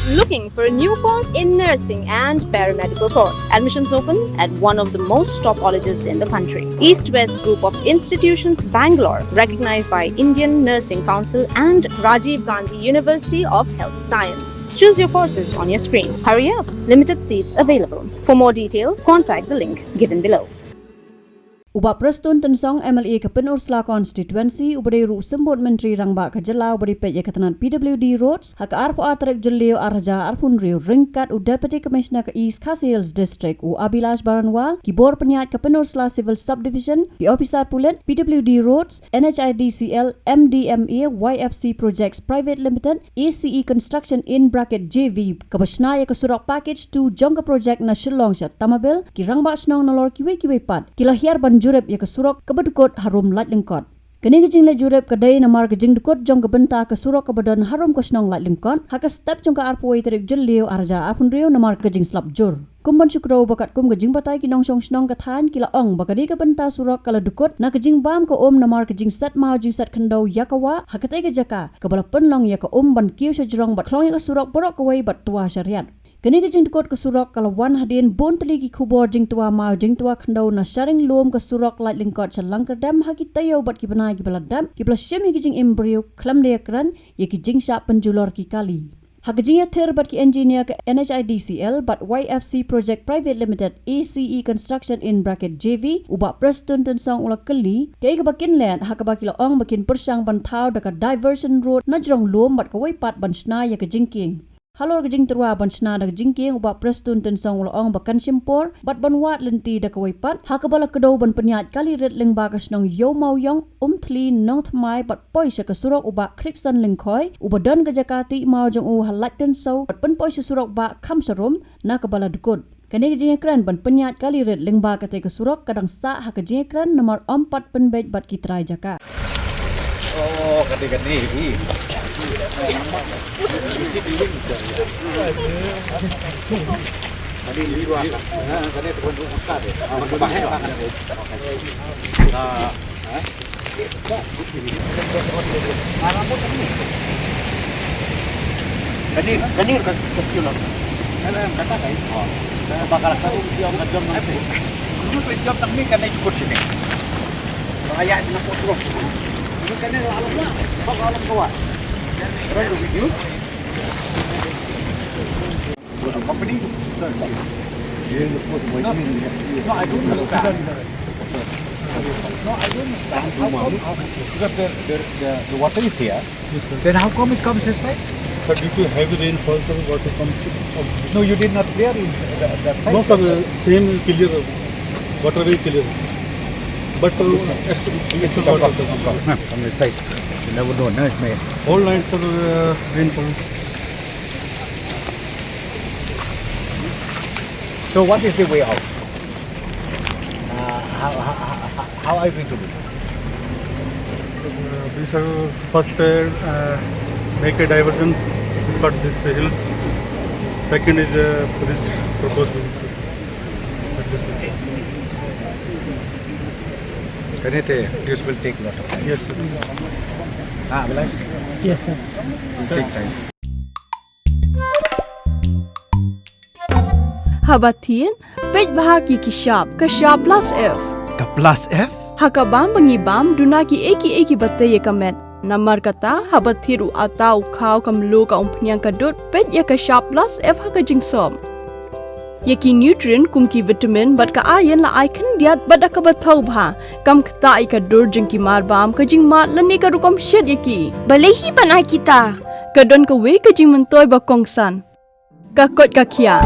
Looking for a new course in nursing and paramedical course. Admissions open at one of the most top colleges in the country. East-West Group of Institutions, Bangalore, recognized by Indian Nursing Council and Rajiv Gandhi University of Health Science. Choose your courses on your screen. Hurry up! Limited seats available. For more details, contact the link given below. Uba Prestone tensong MLA ke Pynursla constituency ubari ru sembut menteri rangba ke jelau ubari pej ketenan PWD roads hak arfu atrek jelio arja arfun riu ringkat u deputy commissioner ke East Khas Hills district u Abilash Baranwal ki bor Pynïaid ke Pynursla civil subdivision ki officer pulit PWD roads NHIDCL MDMA YFC projects private limited ACE construction in bracket JV ke besnaya ke Surok package 2 jongka project na Shillong Mail ki rangba snong nalor kiwe pat ki Hiar Jurip ya ke Surok ke bedukut harum Leit lengkot. Kini kejing le Jurip ke day namar kejing dukut jong ke benta ke Surok ke badan harum ke snong Leit lengkot. Hak step jong ke arpuai terik jelio arja arpun riu namar kejing slap jur. Kumban syukro bakat kum kejing batai kinong song snong ke than kila ong bakadi ke benta Surok kala dukut na kejing bam ke namar kejing set mau jing set kendau yakawa hakatai ke jaka ke bala penlong ya ke ban kiu sejrong bat klong ya ke Surok borok ke wai bat tua syariat. Kini kejing dekot ke Surok kalau wan hadin bon teli ki kubor jing tua mau jing tua khendau na sharing lom ke Surok Leit lengkot selang kerdam haki tayo bat ki benai ki baladam ki bla syemi kejing embryo klam dia kran ye ki jing sya penjulor ki kali. Hak kejing ya ther bat ki engineer ke NHIDCL bat YFC project private limited ACE construction in bracket JV uba Prestone tensong ula keli kei ke bakin land hak bakila ong bakin persang bantau dekat diversion road na jrong lom bat ke waipat ban sna ya ke jingking. Halor kejing terwa bansna dak jingking uba Prestone tensong ulaong bakan simpor bat banwat lenti dak waipat hakabala kedau ban Pynïaid kali red lengba kasnong yo mau yong thli nong thmai bat poi se ke Surok uba Khrik san lengkhoi uba dan ke Jakarta mau jong u halat tensau bat pen poi se Surok ba kham sarum na kabala dukut. Kini kejing ekran ban Pynïaid kali red lengba kate ke Surok kadang sa hak kejing ekran nomor 4 penbej bat kitrai jaka. Oh, kadi-kadi ini. Tadi di luar. Tadi tu pun besar deh. Bahaya makan. Kani kecil lah. Kalau kata kai. Bakal kau dia ngajam nanti. Dulu tu jam tak ni kan ikut sini. Ayat nak Surok. Ini kan alam lah. Bang alam kuat. Right video. Company? Sir. No, I don't understand. No, I don't understand. Because the water is here. Yes, sir. Then how come it comes this side? Sir, due to heavy rainfall, sir, water comes. No, you did not clear in the side. No, sir, same clear. Water very clear. But excess water, sir. From the side. You never know, no, it's made. All night, sir, rainfall. So what is the way out? How are you going to do? We sir first make a diversion, cut this hill. Second is a bridge proposed. This will take a lot of time. Yes, sir. Abhilash? Yes, sir. It will take time. Habatin, pej bahagi kishab, kashab plus F. Ka plus F? Hakabam bangibam dunaki eki bataye kamet. Namar kata habathiru atau kau kamlu ka umpnyang kadut pej ya kashab plus F haka jingsom. Yaki nutrient kumki vitamin bat ka iron la icon diat bat ka bathau bha kam khta ai ka dur jing ki marbam ka jing mat lani ka rukom shed yaki balehi banai kita ka don ka we ka jing mentoy ba kongsan ka kot ka khia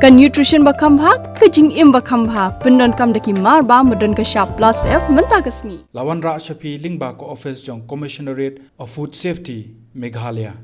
ka nutrition ba khambha ka jing im ba khambha pendon kam daki marbam modon ka sharp plus F menta kasni Lawan Ra Shafi Lingba ko office jong commissionerate of food safety Meghalaya